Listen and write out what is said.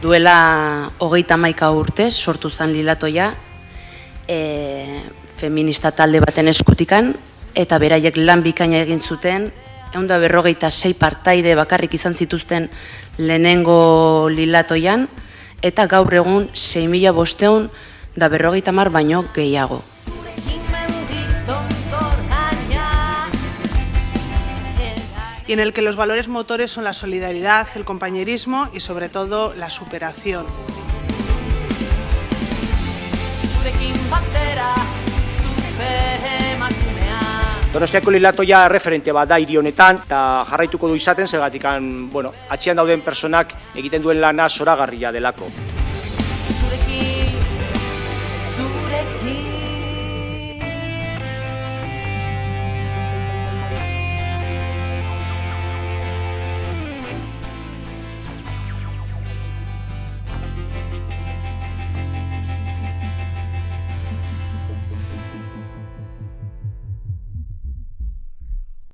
Duela 31 urtez sortu zen Lilatoia, feminista talde baten eskutikan, eta beraiek lan bikaina egin zuten, 156 partaide bakarrik izan zituzten lehenengo Lilatoian, eta gaur egun 6.550 baino gehiago. Y en el que los valores motores son la solidaridad, el compañerismo y sobre todo la superación. Donostiako Lilatoia referente bat da hiri honetan, eta jarraituko du izaten, zergatik atzean dauden personak egiten duen lana zoragarria delako.